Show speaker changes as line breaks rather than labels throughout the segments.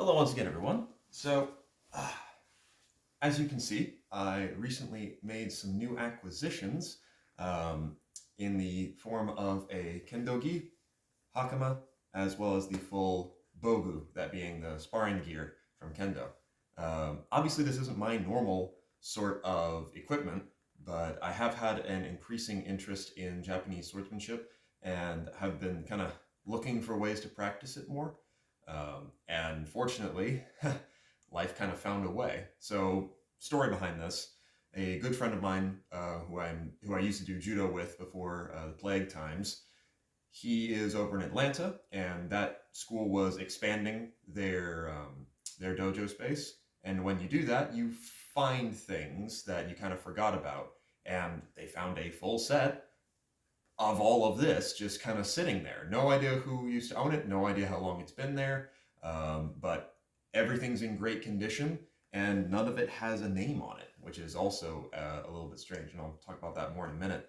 Hello once again, everyone. Uh, as you can see, I recently made some new acquisitions um, in the form of a Kendo gi, hakama, as well as the full bogu, that being the sparring gear from Kendo. Obviously, this isn't my normal sort of equipment, but I have had an increasing interest in Japanese swordsmanship and have been kind of looking for ways to practice it more. And fortunately, life kind of found a way. So, story behind this: a good friend of mine, who I used to do judo with before the plague times, he is over in Atlanta, and that school was expanding their dojo space. And when you do that, you find things that you kind of forgot about. And they found a full set of all of this just kind of sitting there. No idea who used to own it, no idea how long it's been there, but everything's in great condition, and none of it has a name on it, which is also a little bit strange, and I'll talk about that more in a minute.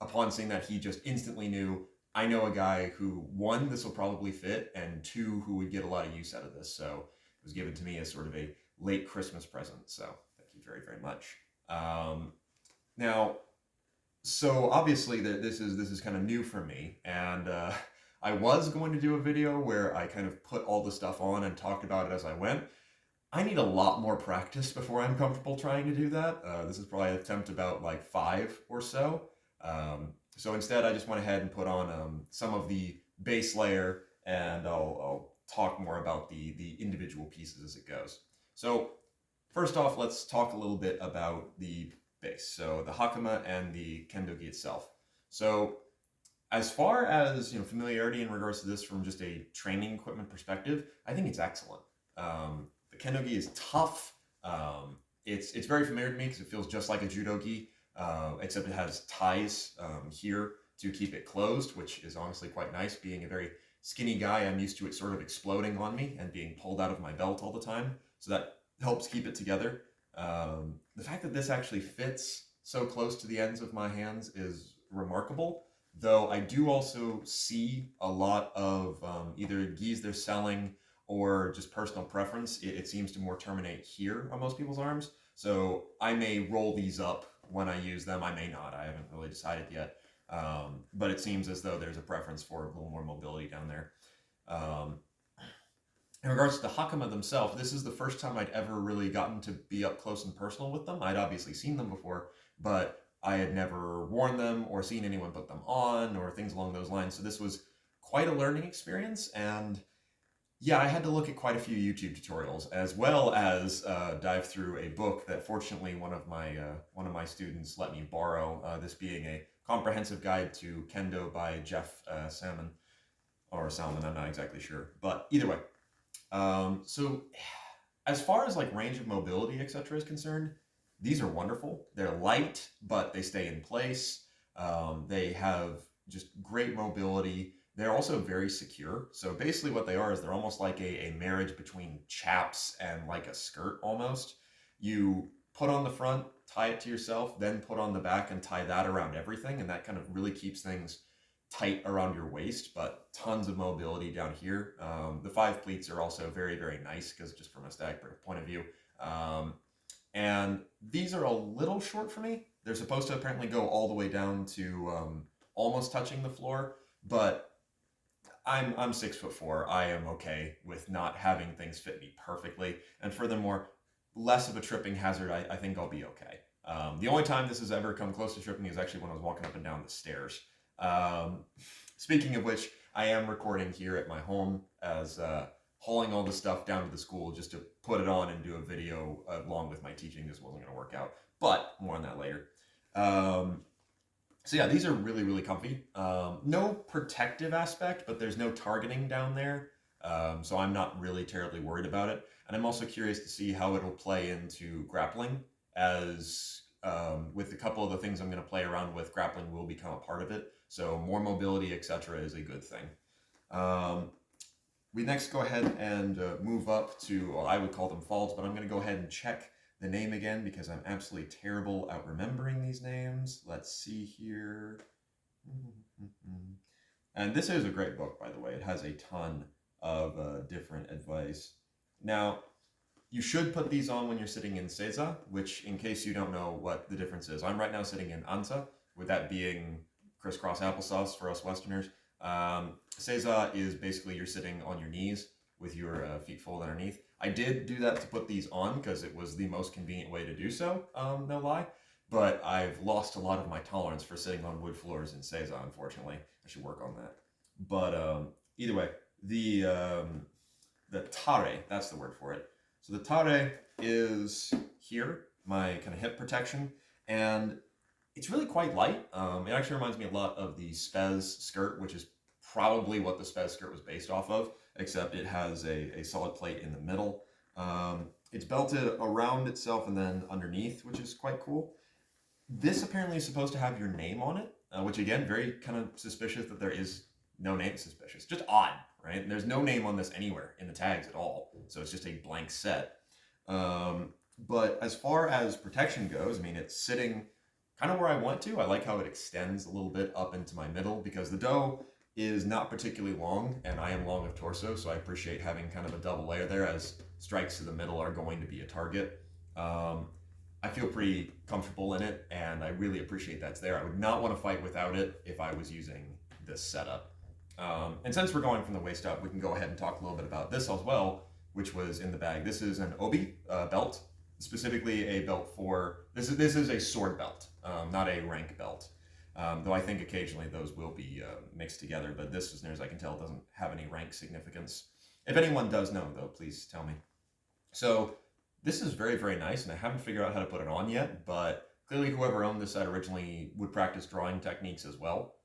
Upon seeing that, he just instantly knew, I know a guy who, one, this will probably fit, and two, who would get a lot of use out of this. So it was given to me as sort of a late Christmas present. So thank you very, very much. Now, so obviously this is kind of new for me, and I was going to do a video where I kind of put all the stuff on and talked about it as I went. I need a lot more practice before I'm comfortable trying to do that. This is probably attempt about like 5 or so. So instead, I just went ahead and put on some of the base layer, and I'll talk more about the individual pieces as it goes. So first off, let's talk a little bit about the base. So the hakama and the kendo gi itself. So as far as familiarity in regards to this from just a training equipment perspective, I think it's excellent. The kendo gi is tough. It's very familiar to me because it feels just like a judo gi, except it has ties here to keep it closed, which is honestly quite nice. Being a very skinny guy, I'm used to it sort of exploding on me and being pulled out of my belt all the time. So that helps keep it together. The fact that this actually fits so close to the ends of my hands is remarkable, though I do also see a lot of either gis they're selling or just personal preference. It seems to more terminate here on most people's arms, so I may roll these up when I use them. I may not. I haven't really decided yet, but it seems as though there's a preference for a little more mobility down there. In regards to the hakama themselves, this is the first time I'd ever really gotten to be up close and personal with them. I'd obviously seen them before, but I had never worn them or seen anyone put them on or things along those lines. So this was quite a learning experience, and yeah, I had to look at quite a few YouTube tutorials, as well as dive through a book that fortunately one of my students let me borrow. This being a comprehensive guide to Kendo by Jeff Salmon, or Salmon, I'm not exactly sure, but either way. So as far as like range of mobility, etc. is concerned, these are wonderful. They're light, but they stay in place. They have just great mobility. They're also very secure. So basically what they are is they're almost like a marriage between chaps and like a skirt almost. You put on the front, tie it to yourself, then put on the back and tie that around everything, and that kind of really keeps things tight around your waist, but tons of mobility down here. The 5 pleats are also very, very nice because just from a static point of view. And these are a little short for me. They're supposed to apparently go all the way down to almost touching the floor, but I'm 6'4". I am okay with not having things fit me perfectly, and furthermore, less of a tripping hazard. I think I'll be okay. The only time this has ever come close to tripping is actually when I was walking up and down the stairs. Speaking of which, I am recording here at my home as hauling all the stuff down to the school just to put it on and do a video along with my teaching. This wasn't going to work out, but more on that later. So yeah, these are really, really comfy. No protective aspect, but there's no targeting down there. So I'm not really terribly worried about it. And I'm also curious to see how it'll play into grappling, as with a couple of the things I'm going to play around with, grappling will become a part of it. So more mobility, etc. is a good thing. We next go ahead and move up to, well, I would call them faults, but I'm going to go ahead and check the name again because I'm absolutely terrible at remembering these names. Let's see here. And this is a great book, by the way. It has a ton of different advice. Now, you should put these on when you're sitting in Seiza, which, in case you don't know what the difference is, I'm right now sitting in Ansa, with that being crisscross applesauce for us Westerners. Seiza is basically you're sitting on your knees with your feet folded underneath. I did do that to put these on because it was the most convenient way to do so, no lie. But I've lost a lot of my tolerance for sitting on wood floors in Seiza, unfortunately. I should work on that. But either way, the tare, that's the word for it. So the tare is here, my kind of hip protection, and it's really quite light. It actually reminds me a lot of the Spez skirt, which is probably what the Spez skirt was based off of, except it has a solid plate in the middle. It's belted around itself and then underneath, which is quite cool. This apparently is supposed to have your name on it, which again, very kind of suspicious that there is no name. Suspicious, just odd, right? And there's no name on this anywhere in the tags at all, so it's just a blank set. But as far as protection goes, I mean, it's sitting kind of where I want to. I like how it extends a little bit up into my middle because the dough is not particularly long and I am long of torso, so I appreciate having kind of a double layer there as strikes to the middle are going to be a target. I feel pretty comfortable in it and I really appreciate that's there. I would not want to fight without it if I was using this setup. And since we're going from the waist up, we can go ahead and talk a little bit about this as well, which was in the bag. This is an obi belt, specifically a belt for, this is a sword belt, not a rank belt. Though I think occasionally those will be mixed together, but this, as near as I can tell, doesn't have any rank significance. If anyone does know, though, please tell me. So this is very, very nice, and I haven't figured out how to put it on yet, but clearly whoever owned this set originally would practice drawing techniques as well.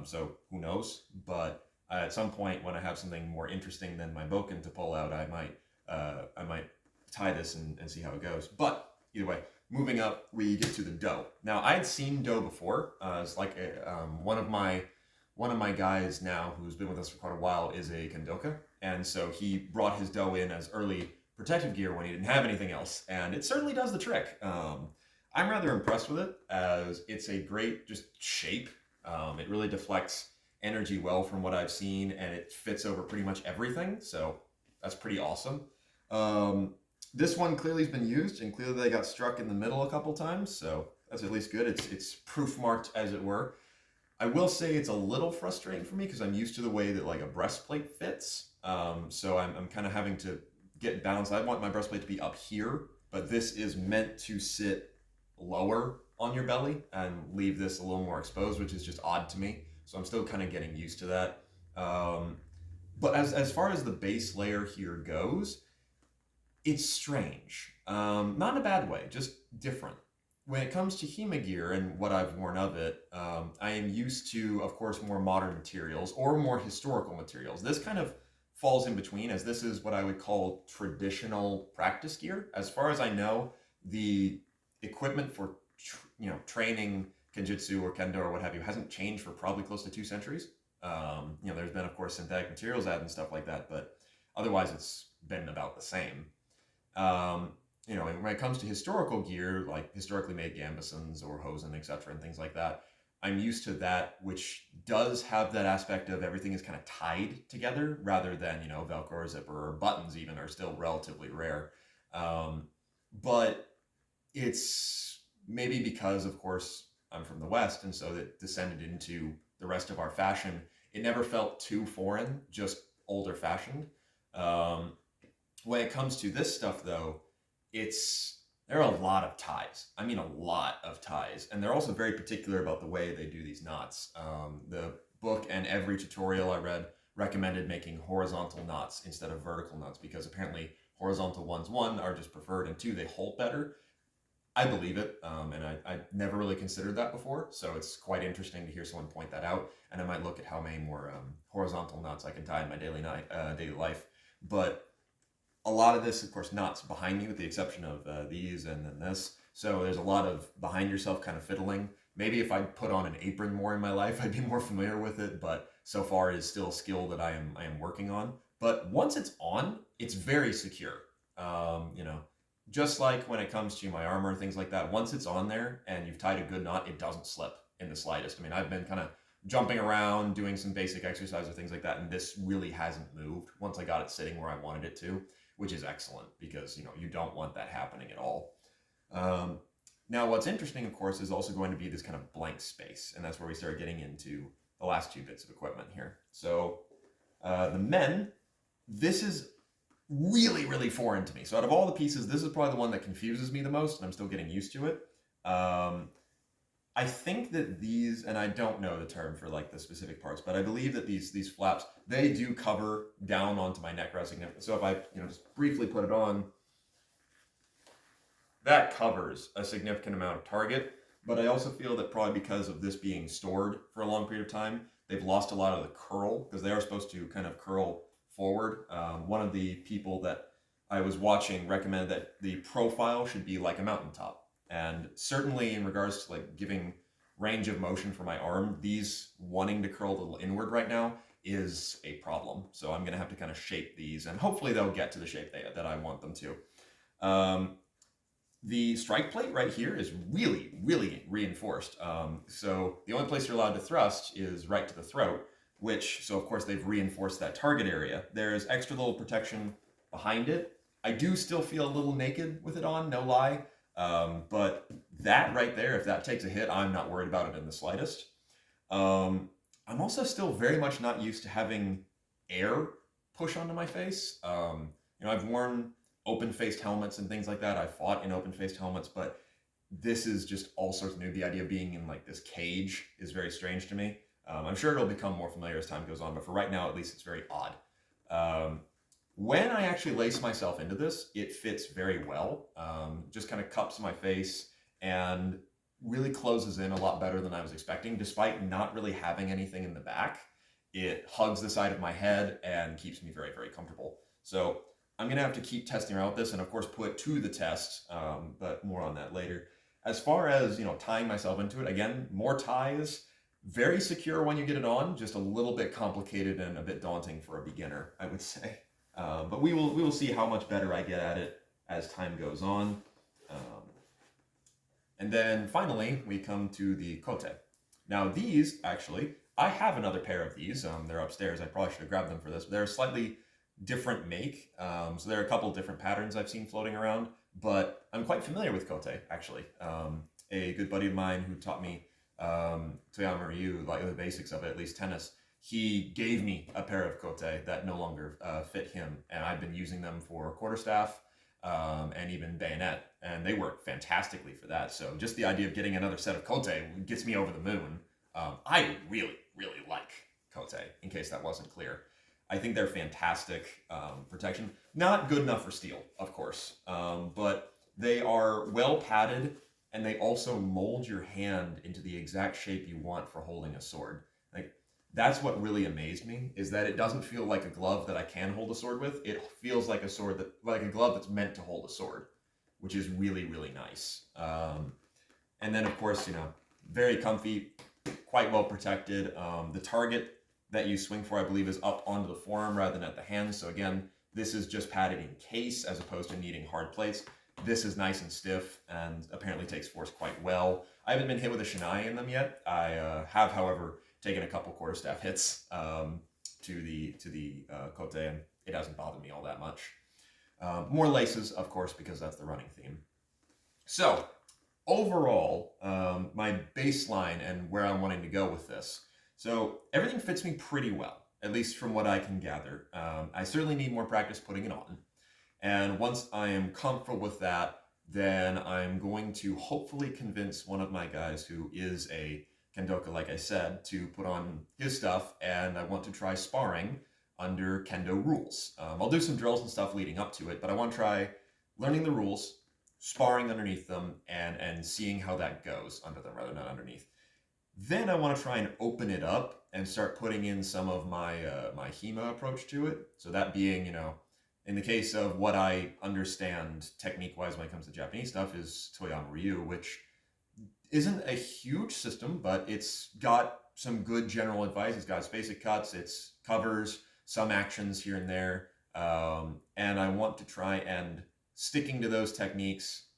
So who knows? But at some point, when I have something more interesting than my bokken to pull out, I might tie this and see how it goes. But either way, moving up, we get to the dough. Now, I had seen dough before. It's like one of my guys now, who's been with us for quite a while, is a kendoka, and so he brought his dough in as early protective gear when he didn't have anything else, and it certainly does the trick. I'm rather impressed with it, as it's a great just shape. It really deflects energy well from what I've seen, and it fits over pretty much everything, so that's pretty awesome. This one clearly has been used, and clearly they got struck in the middle a couple times, so that's at least good. It's proof marked, as it were. I will say it's a little frustrating for me because I'm used to the way that like a breastplate fits, so I'm kind of having to get balanced. I want my breastplate to be up here, but this is meant to sit lower on your belly and leave this a little more exposed, which is just odd to me. So I'm still kind of getting used to that. But as far as the base layer here goes, it's strange. Not in a bad way, just different. When it comes to HEMA gear and what I've worn of it, I am used to, of course, more modern materials or more historical materials. This kind of falls in between, as this is what I would call traditional practice gear. As far as I know, the equipment for training kenjutsu or kendo or what have you hasn't changed for probably close to 2 centuries. There's been, of course, synthetic materials added and stuff like that, but otherwise it's been about the same. And when it comes to historical gear, like historically made gambesons or hosen, etc., and things like that, I'm used to that, which does have that aspect of everything is kind of tied together rather than, Velcro or zipper or buttons even are still relatively rare. But it's maybe because, of course, I'm from the West, and so it descended into the rest of our fashion. It never felt too foreign, just older fashioned. When it comes to this stuff, though, there are a lot of ties. I mean, a lot of ties. And they're also very particular about the way they do these knots. The book and every tutorial I read recommended making horizontal knots instead of vertical knots because apparently horizontal ones, one, are just preferred, and two, they hold better. I believe it, and I never really considered that before, so it's quite interesting to hear someone point that out, and I might look at how many more horizontal knots I can tie in my daily life. But a lot of this, of course, knots behind me with the exception of these and then this, so there's a lot of behind yourself kind of fiddling. Maybe if I'd put on an apron more in my life, I'd be more familiar with it, but so far it is still a skill that I am working on. But once it's on, it's very secure. Just like when it comes to my armor and things like that, once it's on there and you've tied a good knot, it doesn't slip in the slightest. I mean, I've been kind of jumping around, doing some basic exercise or things like that, and this really hasn't moved once I got it sitting where I wanted it to, which is excellent because you don't want that happening at all. Now, what's interesting, of course, is also going to be this kind of blank space, and that's where we start getting into the last two bits of equipment here. So the men, this is really, really foreign to me. So out of all the pieces, this is probably the one that confuses me the most, and I'm still getting used to it. I think that these, and I don't know the term for like the specific parts, but I believe that these flaps, they do cover down onto my neck rather significantly. So if I just briefly put it on, that covers a significant amount of target. But I also feel that probably because of this being stored for a long period of time, they've lost a lot of the curl because they are supposed to kind of curl forward. One of the people that I was watching recommended that the profile should be like a mountaintop. And certainly in regards to like giving range of motion for my arm, these wanting to curl a little inward right now is a problem. So I'm going to have to kind of shape these, and hopefully they'll get to the shape that I want them to. The strike plate right here is really, really reinforced. So the only place you're allowed to thrust is right to the throat, so of course they've reinforced that target area. There's extra little protection behind it. I do still feel a little naked with it on, no lie. But that right there, if that takes a hit, I'm not worried about it in the slightest. I'm also still very much not used to having air push onto my face. I've worn open-faced helmets and things like that. I fought in open-faced helmets, but this is just all sorts new. The idea of being in like this cage is very strange to me. I'm sure it'll become more familiar as time goes on, but for right now, at least, it's very odd. When I actually lace myself into this, it fits very well. Just kind of cups my face and really closes in a lot better than I was expecting, despite not really having anything in the back. It hugs the side of my head and keeps me very, very comfortable. So I'm going to have to keep testing around with this and, of course, put it to the test, but more on that later. As far as, tying myself into it, again, more ties, very secure when you get it on, just a little bit complicated and a bit daunting for a beginner, I would say. But we will see how much better I get at it as time goes on. And then finally, we come to the kote. Now these, actually, I have another pair of these. They're upstairs. I probably should have grabbed them for this. But they're a slightly different make. So there are a couple of different patterns I've seen floating around. But I'm quite familiar with kote, actually. A good buddy of mine who taught me Toyama Ryu, like the basics of it, at least tennis, he gave me a pair of kote that no longer fit him, and I've been using them for quarterstaff and even bayonet, and they work fantastically for that. So just the idea of getting another set of kote gets me over the moon. I really, really like kote, in case that wasn't clear. I think they're fantastic protection. Not good enough for steel, of course, but they are well padded, and they also mold your hand into the exact shape you want for holding a sword. That's what really amazed me, is that it doesn't feel like a glove that I can hold a sword with. It feels like like a glove that's meant to hold a sword, which is really, really nice. And then, of course, very comfy, quite well protected. The target that you swing for, I believe, is up onto the forearm rather than at the hand. So again, this is just padded in case as opposed to needing hard plates. This is nice and stiff and apparently takes force quite well. I haven't been hit with a shinai in them yet. I have, however, taken a couple quarterstaff hits to the kote, and it hasn't bothered me all that much. More laces, of course, because that's the running theme. So overall, my baseline and where I'm wanting to go with this. So everything fits me pretty well, at least from what I can gather. I certainly need more practice putting it on. And once I am comfortable with that, then I'm going to hopefully convince one of my guys who is a Kendoka, like I said, to put on his stuff, and I want to try sparring under Kendo rules. I'll do some drills and stuff leading up to it, but I want to try learning the rules, sparring underneath them, and seeing how that goes under them rather than underneath. Then I want to try and open it up and start putting in some of my my HEMA approach to it. So that being, in the case of what I understand technique-wise when it comes to Japanese stuff is Toyama Ryu, which isn't a huge system, but it's got some good general advice. It's got its basic cuts, its covers, some actions here and there. And I want to try and, sticking to those techniques,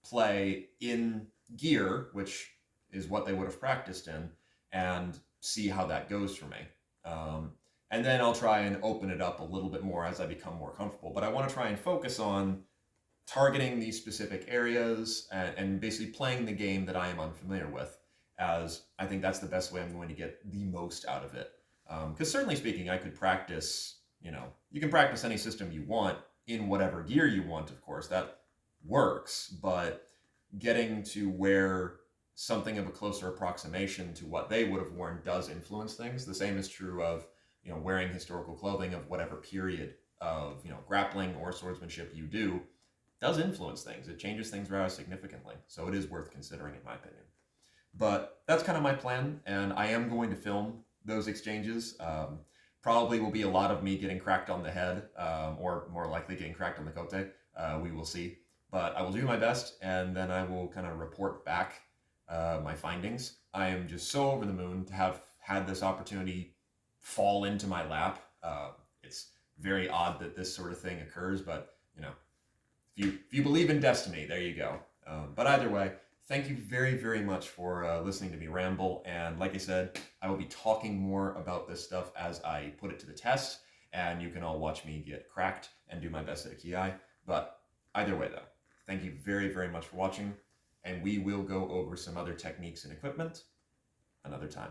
play in gear, which is what they would have practiced in, and see how that goes for me. And then I'll try and open it up a little bit more as I become more comfortable. But I want to try and focus on targeting these specific areas and basically playing the game that I am unfamiliar with, as I think that's the best way I'm going to get the most out of it. Because certainly speaking, I could practice, you can practice any system you want in whatever gear you want, of course, that works, but getting to where something of a closer approximation to what they would have worn does influence things. The same is true of, wearing historical clothing of whatever period of, grappling or swordsmanship you do does influence things. It changes things rather significantly. So it is worth considering, in my opinion. But that's kind of my plan, and I am going to film those exchanges. Probably will be a lot of me getting cracked on the head, or more likely getting cracked on the kote. We will see. But I will do my best, and then I will kind of report back my findings. I am just so over the moon to have had this opportunity fall into my lap. It's very odd that this sort of thing occurs, but if you believe in destiny, there you go. But either way, thank you very, very much for listening to me ramble. And like I said, I will be talking more about this stuff as I put it to the test, and you can all watch me get cracked and do my best at a ki. But either way, though, thank you very, very much for watching, and we will go over some other techniques and equipment another time.